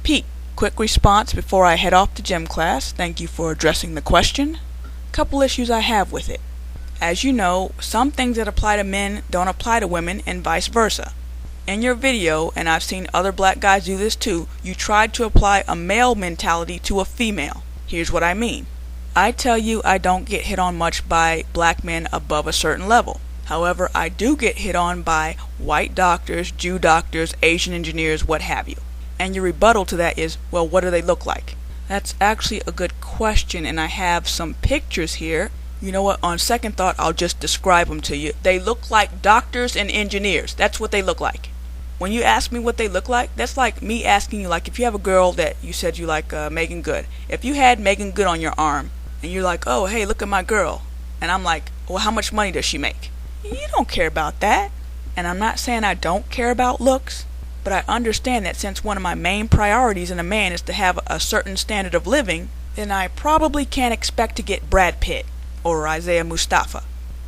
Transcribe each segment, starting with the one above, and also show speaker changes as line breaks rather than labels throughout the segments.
Pete, quick response before I head off to gym class. Thank you for addressing the question. Couple issues I have with it. As you know, some things that apply to men don't apply to women and vice versa. In your video, and I've seen other black guys do this too, you tried to apply a male mentality to a female. Here's what I mean. I tell you I don't get hit on much by black men above a certain level. However, I do get hit on by white doctors, Jew doctors, Asian engineers, what have you. And your rebuttal to that is, well, what do they look like? That's actually a good question, and I have some pictures here. You know what, on second thought, I'll just describe them to you. They look like doctors and engineers. That's what they look like. When you ask me what they look like, that's like me asking you, like if you have a girl that you said you like Megan Good. If you had Megan Good on your arm, and you're like, oh, hey, look at my girl. And I'm like, well, how much money does she make? You don't care about that. And I'm not saying I don't care about looks, but I understand that since one of my main priorities in a man is to have a certain standard of living, then I probably can't expect to get Brad Pitt or Isaiah Mustafa.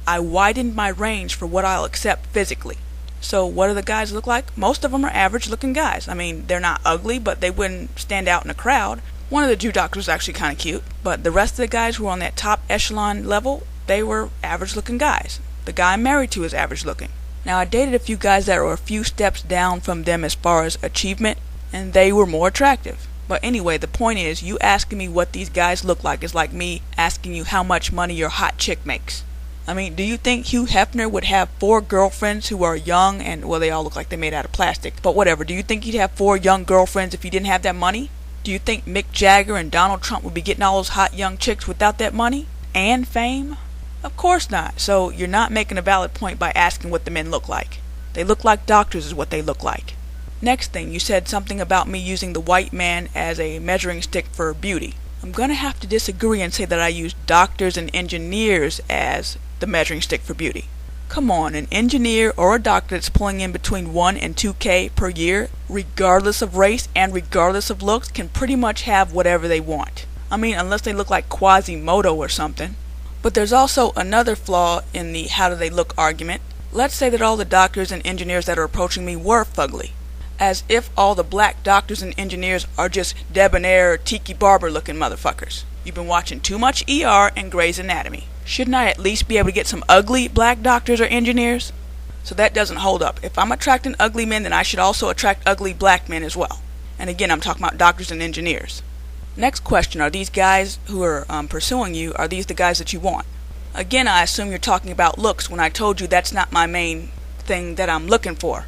I widened my range for what I'll accept physically. So what do the guys look like? Most of them are average looking guys. I mean, they're not ugly, but they wouldn't stand out in a crowd. One of the Jew doctors was actually kind of cute, but the rest of the guys who were on that top echelon level, they were average looking guys. The guy I'm married to is average looking. Now, I dated a few guys that were a few steps down from them as far as achievement, and they were more attractive. But anyway, the point is, you asking me what these guys look like is like me asking you how much money your hot chick makes. I mean, do you think Hugh Hefner would have 4 girlfriends who are young and, well, they all look like they're made out of plastic, but whatever. Do you think he'd have 4 young girlfriends if he didn't have that money? Do you think Mick Jagger and Donald Trump would be getting all those hot young chicks without that money? And fame? Of course not. So you're not making a valid point by asking what the men look like. They look like doctors is what they look like. Next thing, you said something about me using the white man as a measuring stick for beauty. I'm going to have to disagree and say that I use doctors and engineers as the measuring stick for beauty. Come on, an engineer or a doctor that's pulling in between 1 and 2K per year, regardless of race and regardless of looks, can pretty much have whatever they want. I mean, unless they look like Quasimodo or something. But there's also another flaw in the how do they look argument. Let's say that all the doctors and engineers that are approaching me were fugly. As if all the black doctors and engineers are just debonair, Tiki Barber looking motherfuckers. You've been watching too much ER and Grey's Anatomy. Shouldn't I at least be able to get some ugly black doctors or engineers? So that doesn't hold up. If I'm attracting ugly men, then I should also attract ugly black men as well. And again, I'm talking about doctors and engineers. Next question, are these guys who are pursuing you, are these the guys that you want? Again, I assume you're talking about looks when I told you that's not my main thing that I'm looking for.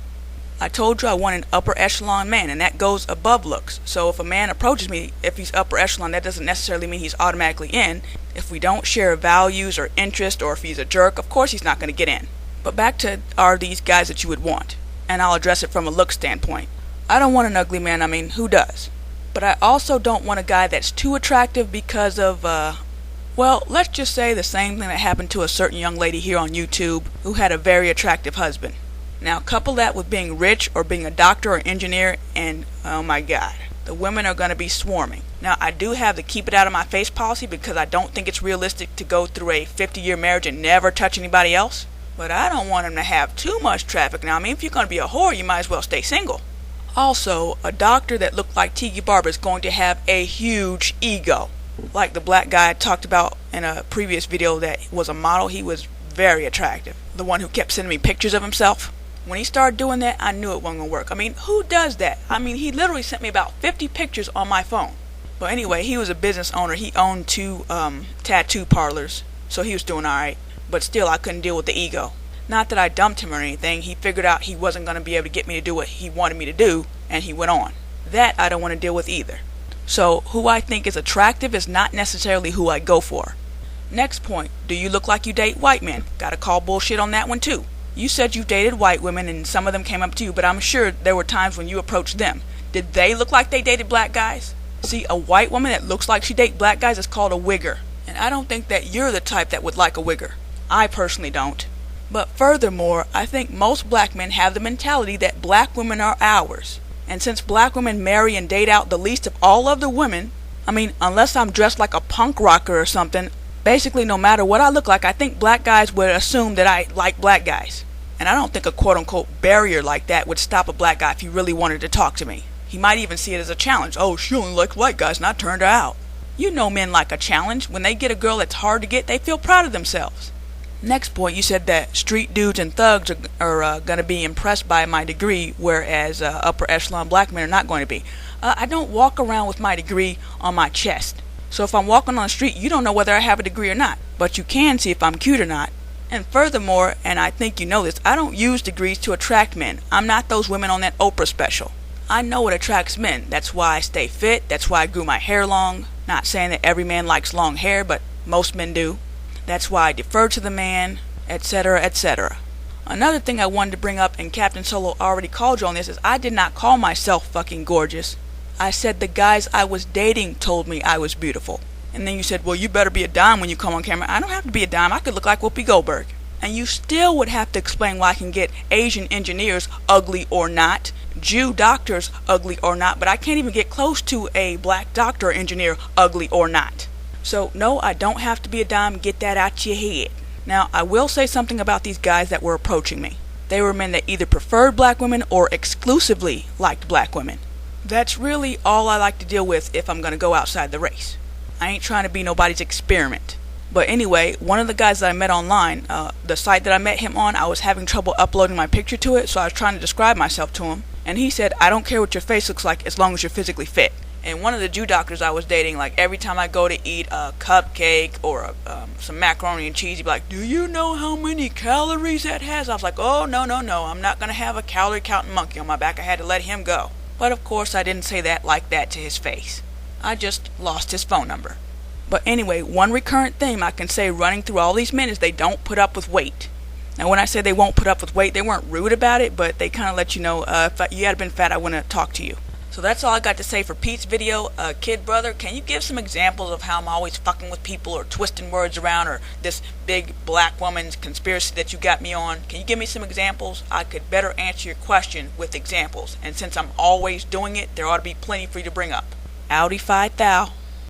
I told you I want an upper echelon man, and that goes above looks. So if a man approaches me, if he's upper echelon, that doesn't necessarily mean he's automatically in. If we don't share values or interest, or if he's a jerk, of course he's not going to get in. But back to, are these guys that you would want? And I'll address it from a look standpoint. I don't want an ugly man, I mean, who does? But I also don't want a guy that's too attractive because of, well, let's just say the same thing that happened to a certain young lady here on YouTube who had a very attractive husband. Now, couple that with being rich or being a doctor or engineer, and oh my god, the women are going to be swarming. Now, I do have the keep it out of my face policy because I don't think it's realistic to go through a 50-year marriage and never touch anybody else. But I don't want them to have too much traffic. Now, I mean, if you're going to be a whore, you might as well stay single. Also, a doctor that looked like Tiki Barber is going to have a huge ego. Like the black guy I talked about in a previous video that was a model, he was very attractive. The one who kept sending me pictures of himself. When he started doing that, I knew it wasn't going to work. I mean, who does that? I mean, he literally sent me about 50 pictures on my phone. But anyway, he was a business owner. He owned 2 tattoo parlors, so he was doing alright. But still, I couldn't deal with the ego. Not that I dumped him or anything. He figured out he wasn't going to be able to get me to do what he wanted me to do, and he went on. That I don't want to deal with either. So, who I think is attractive is not necessarily who I go for. Next point, do you look like you date white men? Gotta call bullshit on that one too. You said you dated white women and some of them came up to you, but I'm sure there were times when you approached them. Did they look like they dated black guys? See, a white woman that looks like she dates black guys is called a wigger. And I don't think that you're the type that would like a wigger. I personally don't. But furthermore, I think most black men have the mentality that black women are ours. And since black women marry and date out the least of all of the women, I mean, unless I'm dressed like a punk rocker or something, basically no matter what I look like, I think black guys would assume that I like black guys. And I don't think a quote-unquote barrier like that would stop a black guy if he really wanted to talk to me. He might even see it as a challenge. Oh, she only likes white guys and I turned her out. You know men like a challenge. When they get a girl that's hard to get, they feel proud of themselves. Next point, you said that street dudes and thugs are going to be impressed by my degree, whereas upper echelon black men are not going to be. I don't walk around with my degree on my chest. So if I'm walking on the street, you don't know whether I have a degree or not. But you can see if I'm cute or not. And furthermore, and I think you know this, I don't use degrees to attract men. I'm not those women on that Oprah special. I know what attracts men. That's why I stay fit. That's why I grew my hair long. Not saying that every man likes long hair, but most men do. That's why I defer to the man, etc., etc. Another thing I wanted to bring up, and Captain Solo already called you on this, is I did not call myself fucking gorgeous. I said the guys I was dating told me I was beautiful. And then you said, well, you better be a dime when you come on camera. I don't have to be a dime. I could look like Whoopi Goldberg. And you still would have to explain why I can get Asian engineers, ugly or not, Jew doctors, ugly or not, but I can't even get close to a black doctor or engineer, ugly or not. So, no, I don't have to be a dime. Get that out your head. Now, I will say something about these guys that were approaching me. They were men that either preferred black women or exclusively liked black women. That's really all I like to deal with if I'm going to go outside the race. I ain't trying to be nobody's experiment. But anyway, one of the guys that I met online, the site that I met him on, I was having trouble uploading my picture to it, so I was trying to describe myself to him. And he said, I don't care what your face looks like as long as you're physically fit. And one of the Jew doctors I was dating, like every time I go to eat a cupcake or some macaroni and cheese, he'd be like, do you know how many calories that has? I was like, oh, no, I'm not going to have a calorie counting monkey on my back. I had to let him go. But of course I didn't say that like that to his face. I just lost his phone number. But anyway, one recurrent theme I can say running through all these men is they don't put up with weight. Now when I say they won't put up with weight, they weren't rude about it, but they kind of let you know, if you had been fat, I wouldn't talk to you. So that's all I got to say for Pete's video. Kid brother, can you give some examples of how I'm always fucking with people or twisting words around, or this big black woman's conspiracy that you got me on? Can you give me some examples? I could better answer your question with examples. And since I'm always doing it, there ought to be plenty for you to bring up. Audi 5000.